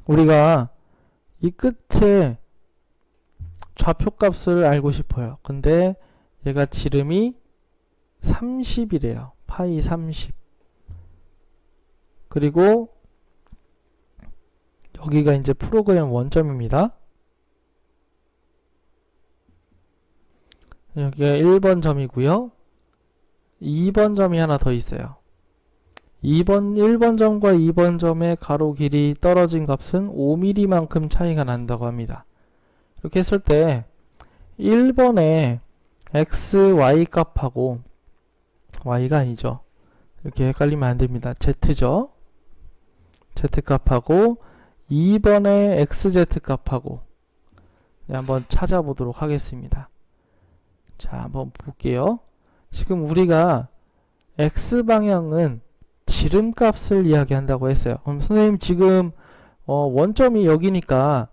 우리가 이 끝에 좌표값을 알고 싶어요. 근데 얘가 지름이 30이래요. 파이 30. 그리고 여기가 이제 프로그램 원점입니다. 여기가 1번 점이고요. 2번 점이 하나 더 있어요. 1번 점과 2번 점의 가로 길이 떨어진 값은 5mm만큼 차이가 난다고 합니다. 이렇게 했을 때 1번에 x, y 값하고 y가 아니죠. 이렇게 헷갈리면 안 됩니다. z죠. z 값하고 2번에 xz 값하고 한번 찾아보도록 하겠습니다. 자, 한번 볼게요. 지금 우리가 x방향은 지름값을 이야기한다고 했어요. 그럼 선생님 지금 원점이 여기니까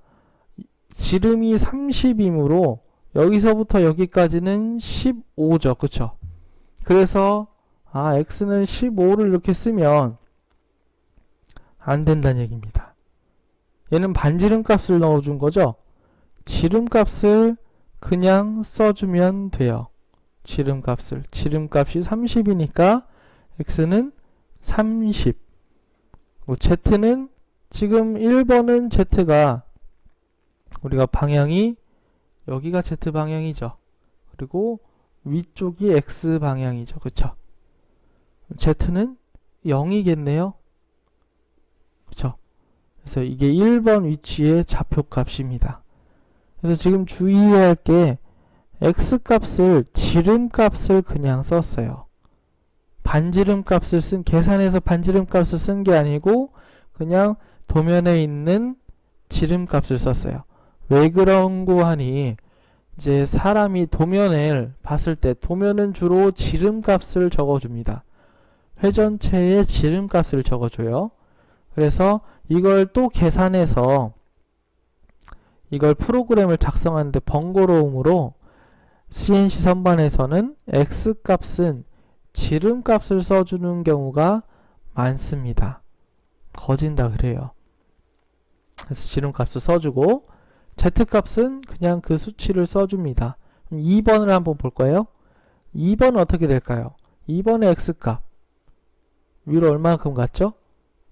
지름이 30이므로 여기서부터 여기까지는 15죠. 그쵸? 그래서 x는 15를 이렇게 쓰면 안 된다는 얘기입니다. 얘는 반지름값을 넣어준 거죠. 지름값을 그냥 써주면 돼요. 지름값이 30이니까 x는 30, z는 지금 1번은 Z가 우리가 방향이 여기가 Z 방향이죠. 그리고 위쪽이 X 방향이죠. 그쵸? Z는 0이겠네요. 그쵸? 그래서 이게 1번 위치의 좌표값입니다. 그래서 지금 주의해야 할 게 X값을 지름값을 그냥 썼어요. 반지름값을 계산해서 반지름값을 쓴 게 아니고 그냥 도면에 있는 지름값을 썼어요. 왜 그런고 하니 이제 사람이 도면을 봤을 때 도면은 주로 지름값을 적어줍니다. 회전체의 지름값을 적어줘요. 그래서 이걸 또 계산해서 이걸 프로그램을 작성하는데 번거로움으로 CNC 선반에서는 X값은 지름값을 써주는 경우가 많습니다. 거진다 그래요. 그래서 지름값을 써주고 Z값은 그냥 그 수치를 써줍니다. 그럼 2번을 한번 볼 거예요. 2번은 어떻게 될까요? 2번의 X값 위로 얼마만큼 갔죠?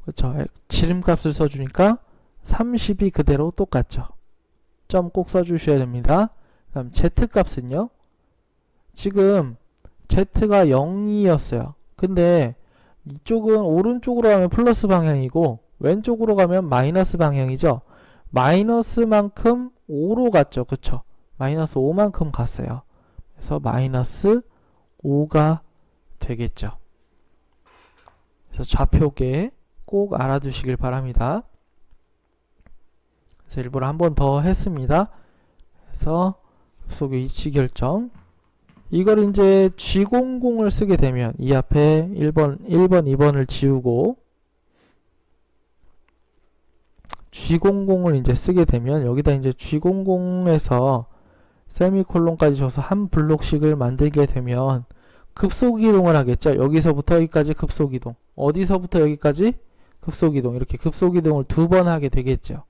그렇죠. 지름값을 써주니까 30이 그대로 똑같죠. 점 꼭 써주셔야 됩니다. 그 다음 Z값은요. 지금 Z가 0이었어요. 근데 이쪽은 오른쪽으로 가면 플러스 방향이고 왼쪽으로 가면 마이너스 방향이죠. 마이너스만큼 5로 갔죠. 그쵸? 마이너스 5만큼 갔어요. 그래서 마이너스 5가 되겠죠. 그래서 좌표계 꼭 알아두시길 바랍니다. 그래서 일부러 한 번 더 했습니다. 그래서 급속의 위치 결정. 이걸 이제 G00을 쓰게 되면 이 앞에 1번, 2번을 지우고 G00을 이제 쓰게 되면 여기다 이제 G00에서 세미콜론까지 줘서 한 블록씩을 만들게 되면 급속이동을 하겠죠. 여기서부터 여기까지 급속이동. 어디서부터 여기까지? 급속이동. 이렇게 급속이동을 2번 하게 되겠죠.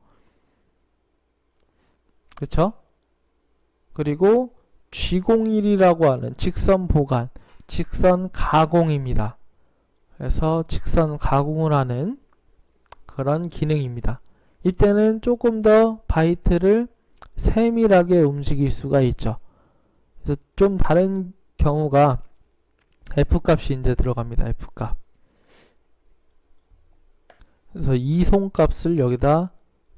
그렇죠? 그리고 G01이라고 하는 직선 보관, 직선 가공입니다. 그래서 직선 가공을 하는 그런 기능입니다. 이때는 조금 더 바이트를 세밀하게 움직일 수가 있죠. 그래서 좀 다른 경우가 F값이 이제 들어갑니다. F값. 그래서 이송값을 여기다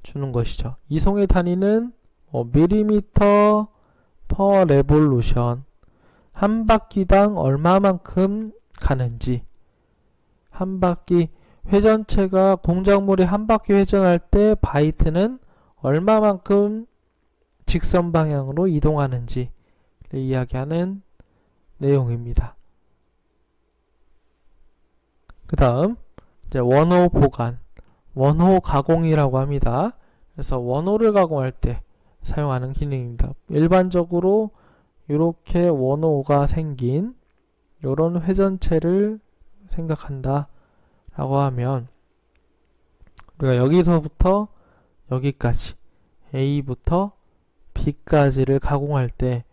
주는 것이죠. 이송의 단위는 밀리미터 per revolution, 한 바퀴당 얼마만큼 가는지, 한 바퀴 회전체가 공작물이 한 바퀴 회전할 때 바이트는 얼마만큼 직선 방향으로 이동하는지 이야기하는 내용입니다. 그 다음 이제 원호 보관, 원호 가공이라고 합니다. 그래서 원호를 가공할 때 사용하는 기능입니다. 일반적으로 이렇게 원호가 생긴 이런 회전체를 생각한다 라고 하면 우리가 여기서부터 여기까지 A부터 B까지를 가공할 때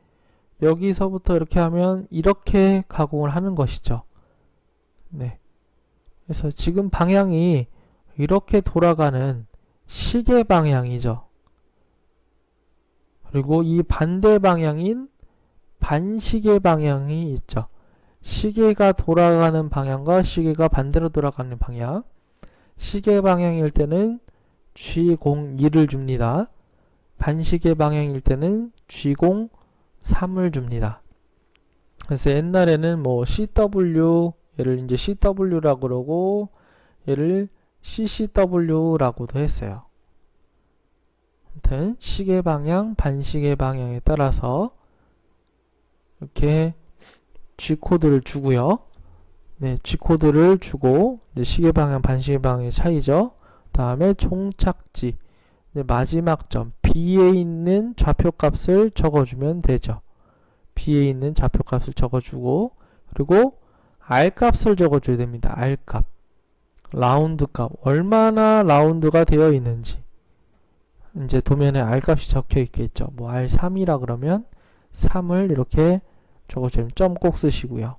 여기서부터 이렇게 하면 이렇게 가공을 하는 것이죠. 네. 그래서 지금 방향이 이렇게 돌아가는 시계 방향이죠. 그리고 이 반대 방향인 반시계 방향이 있죠. 시계가 돌아가는 방향과 시계가 반대로 돌아가는 방향. 시계 방향일 때는 G02를 줍니다. 반시계 방향일 때는 G03을 줍니다. 그래서 옛날에는 뭐 CW, 얘를 이제 CW라고 그러고 얘를 CCW라고도 했어요. 아무튼 시계 방향, 반시계 방향에 따라서 이렇게 G코드를 주고요. 네, G코드를 주고 시계 방향, 반시계 방향의 차이죠. 다음에 종착지, 마지막 점 B에 있는 좌표값을 적어주면 되죠. B에 있는 좌표값을 적어주고 그리고 R값을 적어줘야 됩니다. R값, 라운드값, 얼마나 라운드가 되어 있는지. 이제 도면에 R값이 적혀 있겠죠. 뭐 R3이라 그러면 3을 이렇게 적어주면 점 꼭 쓰시고요.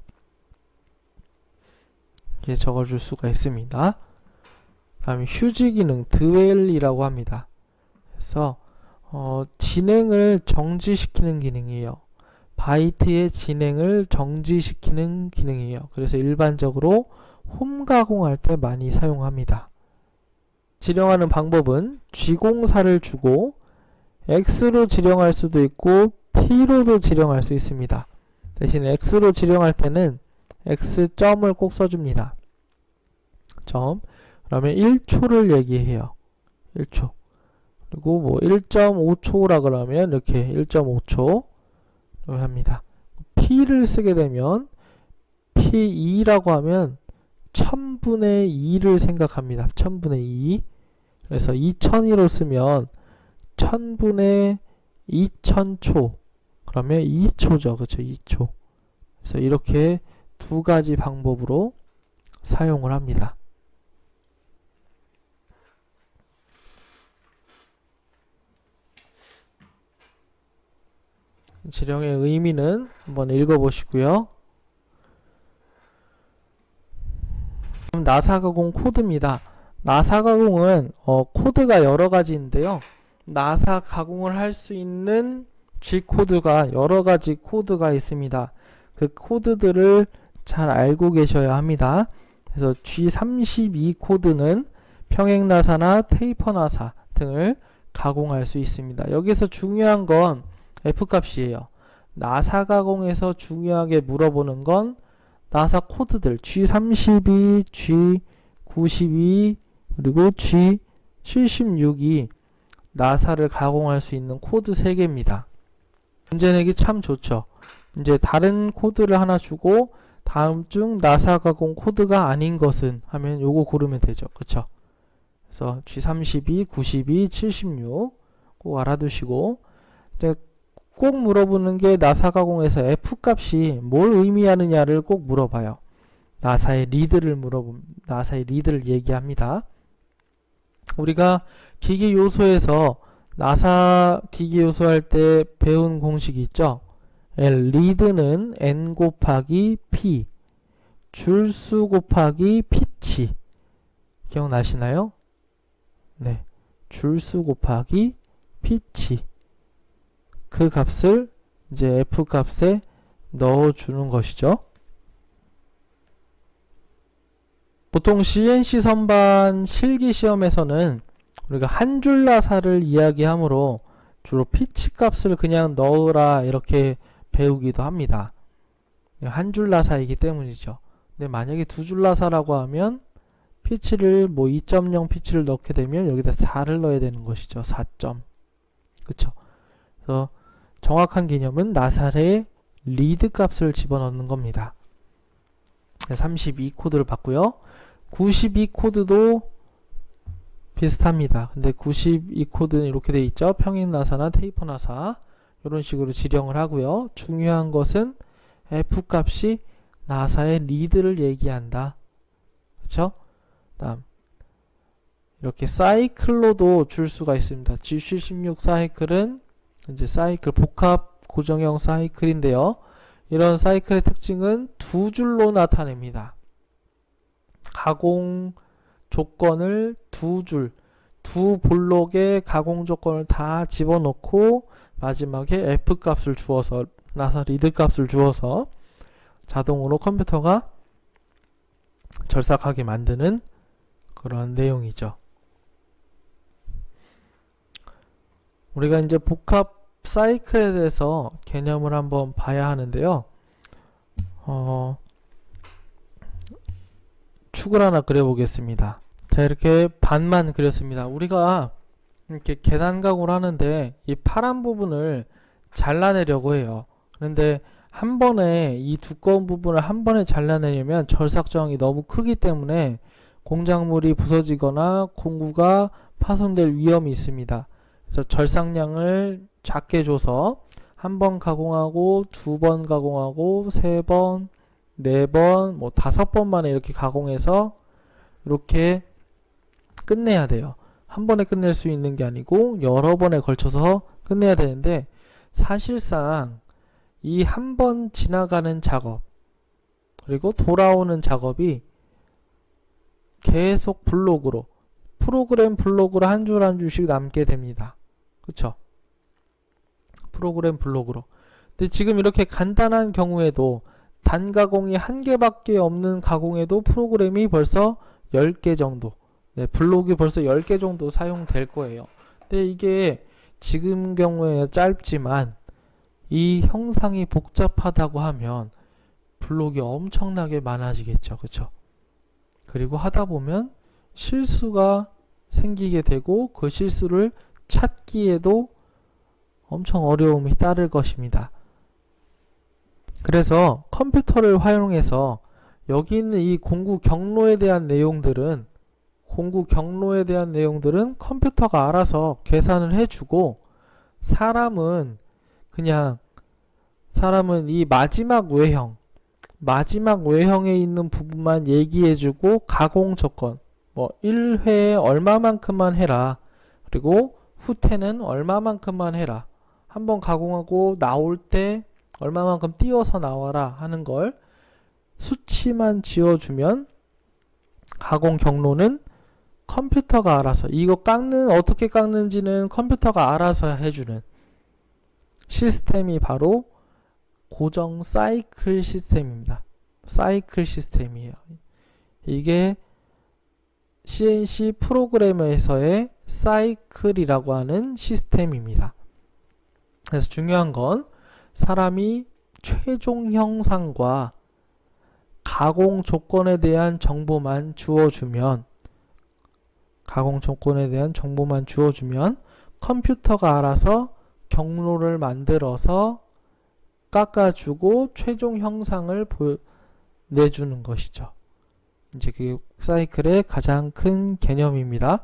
이렇게 적어줄 수가 있습니다. 다음에 휴지 기능 드웰이라고 합니다. 그래서 진행을 정지시키는 기능이에요. 바이트의 진행을 정지시키는 기능이에요. 그래서 일반적으로 홈 가공할 때 많이 사용합니다. 지령하는 방법은 G공사를 주고 X로 지령할 수도 있고 P로도 지령할 수 있습니다. 대신 X로 지령할 때는 X점을 꼭 써줍니다. 점. 그러면 1초를 얘기해요. 1초. 그리고 뭐 1.5초라 그러면 이렇게 1.5초 합니다. P를 쓰게 되면 P2라고 하면 1000분의 2를 생각합니다. 1000분의 2. 그래서 2000으로 쓰면 1000분의 2000초. 그러면 2초죠. 그렇죠? 2초. 그래서 이렇게 두 가지 방법으로 사용을 합니다. 지령의 의미는 한번 읽어보시고요. 나사 가공 코드입니다. 나사 가공은 코드가 여러 가지인데요. 나사 가공을 할 수 있는 G 코드가 여러 가지 코드가 있습니다. 그 코드들을 잘 알고 계셔야 합니다. 그래서 G32 코드는 평행 나사나 테이퍼 나사 등을 가공할 수 있습니다. 여기서 중요한 건 F값이에요. 나사 가공에서 중요하게 물어보는 건 나사 코드들 G32, G92 그리고 G76이 나사를 가공할 수 있는 코드 3개입니다. 문제 내기 참 좋죠. 이제 다른 코드를 하나 주고 다음 중 나사 가공 코드가 아닌 것은 하면 요거 고르면 되죠. 그쵸? 그래서 G32, 92, 76 꼭 알아두시고 이제 꼭 물어보는 게 나사 가공에서 F값이 뭘 의미하느냐를 꼭 물어봐요. 나사의 리드를 얘기합니다. 우리가 기계 요소에서 나사 기계 요소 할 때 배운 공식이 있죠. 리드는 N 곱하기 P, 줄수 곱하기 피치. 기억나시나요? 네. 줄수 곱하기 피치. 그 값을 이제 F 값에 넣어주는 것이죠. 보통 CNC 선반 실기 시험에서는 우리가 한 줄 나사를 이야기하므로 주로 피치 값을 그냥 넣으라 이렇게 배우기도 합니다. 한 줄 나사이기 때문이죠. 근데 만약에 두 줄 나사라고 하면 피치를 뭐 2.0 피치를 넣게 되면 여기다 4를 넣어야 되는 것이죠. 4점. 그쵸? 그래서 정확한 개념은 나사의 리드 값을 집어넣는 겁니다. 32 코드를 봤고요. 92 코드도 비슷합니다. 근데 92 코드는 이렇게 돼 있죠. 평행 나사나 테이퍼 나사 이런 식으로 지령을 하고요. 중요한 것은 F 값이 나사의 리드를 얘기한다. 그렇죠? 다음 이렇게 사이클로도 줄 수가 있습니다. G76 사이클은 이제 사이클 복합 고정형 사이클인데요. 이런 사이클의 특징은 두 줄로 나타냅니다. 가공 조건을 두 줄, 두 볼록의 가공 조건을 다 집어넣고 마지막에 F 값을 주어서 나사 리드 값을 주어서 자동으로 컴퓨터가 절삭하게 만드는 그런 내용이죠. 우리가 이제 복합 사이클에 대해서 개념을 한번 봐야 하는데요. 축을 하나 그려보겠습니다. 자, 이렇게 반만 그렸습니다. 우리가 이렇게 계단 가공을 하는데 이 파란 부분을 잘라내려고 해요. 그런데 한 번에 이 두꺼운 부분을 한 번에 잘라내려면 절삭 저항이 너무 크기 때문에 공작물이 부서지거나 공구가 파손될 위험이 있습니다. 그래서 절삭량을 작게 줘서 한 번 가공하고 두 번 가공하고 세 번, 네 번, 뭐 5번 만에 이렇게 가공해서 이렇게 끝내야 돼요. 한 번에 끝낼 수 있는 게 아니고 여러 번에 걸쳐서 끝내야 되는데 사실상 이 한 번 지나가는 작업 그리고 돌아오는 작업이 계속 블록으로 프로그램 블록으로 한 줄 한 줄씩 남게 됩니다. 그쵸? 프로그램 블록으로. 근데 지금 이렇게 간단한 경우에도 단가공이 한 개밖에 없는 가공에도 프로그램이 벌써 10개 정도, 네, 블록이 벌써 10개 정도 사용될 거예요. 근데 이게 지금 경우에 짧지만 이 형상이 복잡하다고 하면 블록이 엄청나게 많아지겠죠. 그쵸? 그리고 하다 보면 실수가 생기게 되고 그 실수를 찾기에도 엄청 어려움이 따를 것입니다. 그래서 컴퓨터를 활용해서 여기 있는 이 공구 경로에 대한 내용들은 컴퓨터가 알아서 계산을 해주고 사람은 이 마지막 외형에 있는 부분만 얘기해주고 가공 조건, 뭐 1회에 얼마만큼만 해라, 그리고 후퇴는 얼마만큼만 해라, 한번 가공하고 나올 때 얼마만큼 띄워서 나와라 하는 걸 수치만 지어주면 가공 경로는 컴퓨터가 알아서, 이거 어떻게 깎는지는 컴퓨터가 알아서 해주는 시스템이 바로 고정 사이클 시스템입니다. 사이클 시스템이에요. 이게 CNC 프로그래머에서의 사이클이라고 하는 시스템입니다. 그래서 중요한 건 사람이 최종 형상과 가공 조건에 대한 정보만 주어주면 컴퓨터가 알아서 경로를 만들어서 깎아주고 최종 형상을 내주는 것이죠. 이제 그게 사이클의 가장 큰 개념입니다.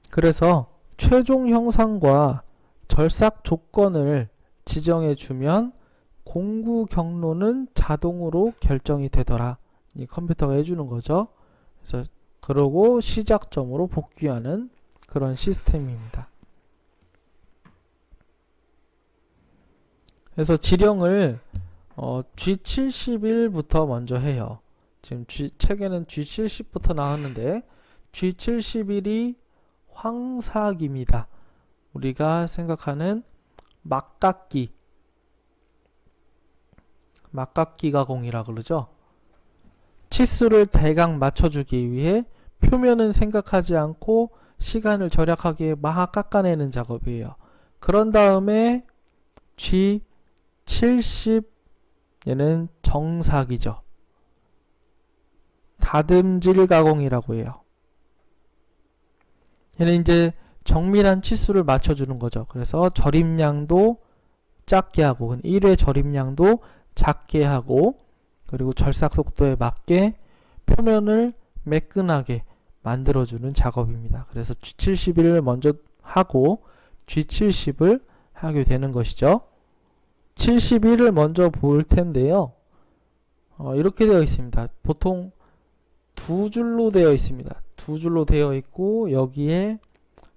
그래서 최종 형상과 절삭 조건을 지정해주면 공구 경로는 자동으로 결정이 되더라. 이 컴퓨터가 해주는 거죠. 그래서 그러고 시작점으로 복귀하는 그런 시스템입니다. 그래서 지령을 G71부터 먼저 해요. 지금 책에는 G70부터 나왔는데 G71이 황삭입니다. 우리가 생각하는 막깎기 가공이라 그러죠. 치수를 대강 맞춰주기 위해 표면은 생각하지 않고 시간을 절약하게 막 깎아내는 작업이에요. 그런 다음에 G70, 얘는 정삭이죠. 다듬질 가공이라고 해요. 얘는 이제 정밀한 치수를 맞춰주는 거죠. 그래서 절임량도 작게 하고 1회 절임량도 작게 하고 그리고 절삭 속도에 맞게 표면을 매끈하게 만들어주는 작업입니다. 그래서 G71을 먼저 하고 G70을 하게 되는 것이죠. 71을 먼저 볼 텐데요. 이렇게 되어 있습니다. 보통 두 줄로 되어 있습니다. 두 줄로 되어 있고 여기에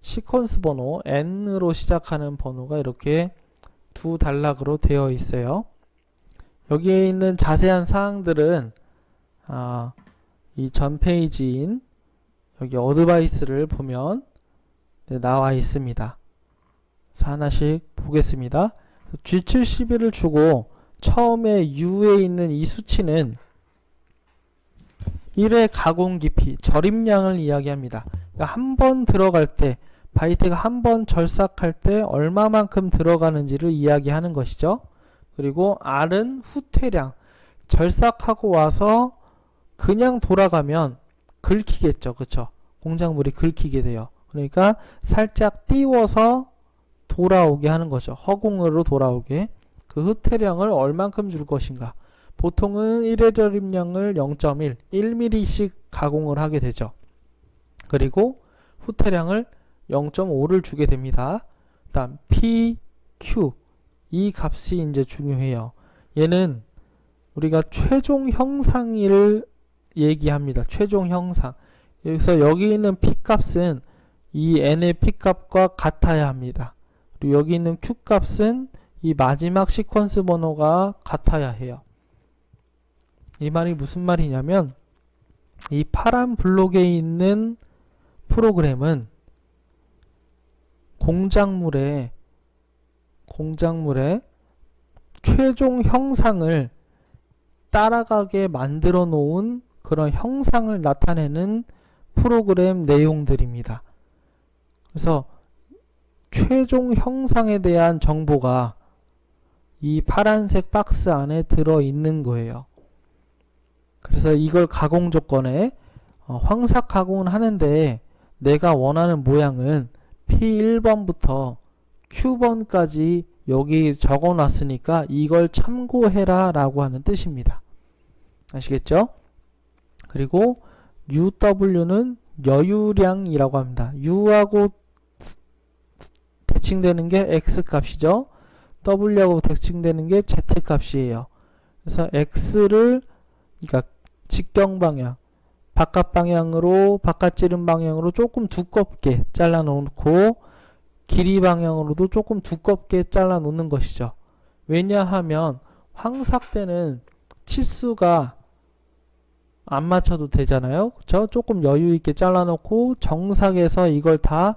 시퀀스 번호 N으로 시작하는 번호가 이렇게 두 단락으로 되어 있어요. 여기에 있는 자세한 사항들은 이 전 페이지인 여기 어드바이스를 보면 나와 있습니다. 그래서 하나씩 보겠습니다. G71을 주고 처음에 U에 있는 이 수치는 1회 가공 깊이, 절임량을 이야기합니다. 그러니까 한 번 들어갈 때, 바이트가 한 번 절삭할 때 얼마만큼 들어가는지를 이야기하는 것이죠. 그리고 R은 후퇴량, 절삭하고 와서 그냥 돌아가면 긁히겠죠. 그쵸? 공작물이 긁히게 돼요. 그러니까 살짝 띄워서 돌아오게 하는 거죠. 허공으로 돌아오게. 그 후퇴량을 얼만큼 줄 것인가. 보통은 1회 절임량을 0.1, 1mm씩 가공을 하게 되죠. 그리고 후퇴량을 0.5를 주게 됩니다. 다음 PQ, 이 값이 이제 중요해요. 얘는 우리가 최종 형상을 얘기합니다. 최종 형상. 여기서 여기 있는 P 값은 이 N의 P 값과 같아야 합니다. 그리고 여기 있는 Q 값은 이 마지막 시퀀스 번호가 같아야 해요. 이 말이 무슨 말이냐면 이 파란 블록에 있는 프로그램은 공작물의 최종 형상을 따라가게 만들어 놓은 그런 형상을 나타내는 프로그램 내용들입니다. 그래서 최종 형상에 대한 정보가 이 파란색 박스 안에 들어 있는 거예요. 그래서 이걸 가공 조건에 황삭 가공을 하는데 내가 원하는 모양은 P1번부터 Q번까지 여기 적어 놨으니까 이걸 참고해라 라고 하는 뜻입니다. 아시겠죠? 그리고 UW는 여유량이라고 합니다. U하고 대칭되는 게 X 값이죠. W하고 대칭되는 게 Z 값이에요. 그래서 X를 그러니까 직경 방향, 바깥 방향으로 바깥 찌른 방향으로 조금 두껍게 잘라 놓고 길이 방향으로도 조금 두껍게 잘라 놓는 것이죠. 왜냐하면 황삭 때는 치수가 안 맞춰도 되잖아요. 그쵸? 조금 여유 있게 잘라 놓고 정삭에서 이걸 다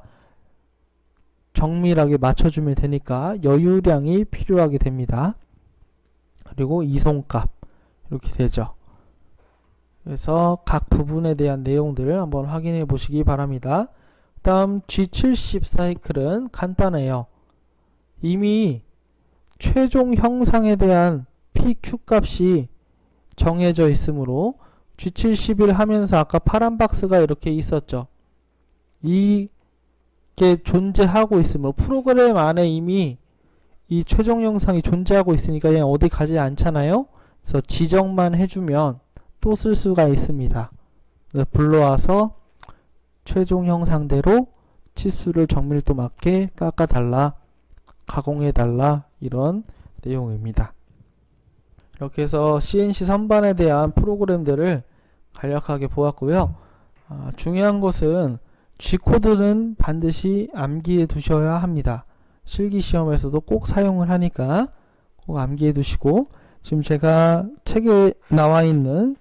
정밀하게 맞춰주면 되니까 여유량이 필요하게 됩니다. 그리고 이송값 이렇게 되죠. 그래서 각 부분에 대한 내용들을 한번 확인해 보시기 바랍니다. 다음 G70 사이클은 간단해요. 이미 최종 형상에 대한 PQ 값이 정해져 있으므로 G70을 하면서 아까 파란 박스가 이렇게 있었죠. 이게 존재하고 있으므로 프로그램 안에 이미 이 최종 형상이 존재하고 있으니까 그냥 어디 가지 않잖아요. 그래서 지정만 해주면 또 쓸 수가 있습니다. 불러와서 최종 형상대로 치수를 정밀도 맞게 깎아달라, 가공해달라 이런 내용입니다. 이렇게 해서 CNC 선반에 대한 프로그램들을 간략하게 보았고요. 중요한 것은 G코드는 반드시 암기해 두셔야 합니다. 실기시험에서도 꼭 사용을 하니까 꼭 암기해 두시고, 지금 제가 책에 나와 있는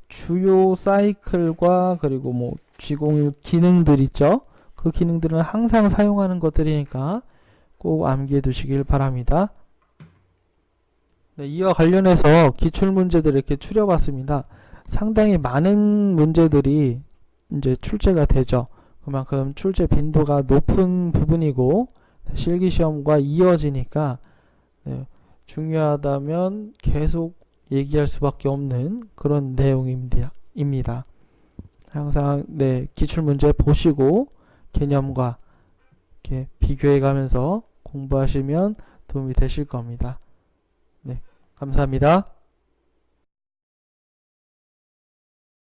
주요 사이클과 그리고 뭐 G01 기능들 있죠. 그 기능들은 항상 사용하는 것들이니까 꼭 암기해 두시길 바랍니다. 네, 이와 관련해서 기출문제들을 이렇게 추려봤습니다. 상당히 많은 문제들이 이제 출제가 되죠. 그만큼 출제 빈도가 높은 부분이고 실기시험과 이어지니까 네, 중요하다면 계속 얘기할 수밖에 없는 그런 내용입니다. 항상 네, 기출문제 보시고 개념과 이렇게 비교해 가면서 공부하시면 도움이 되실 겁니다. 네, 감사합니다.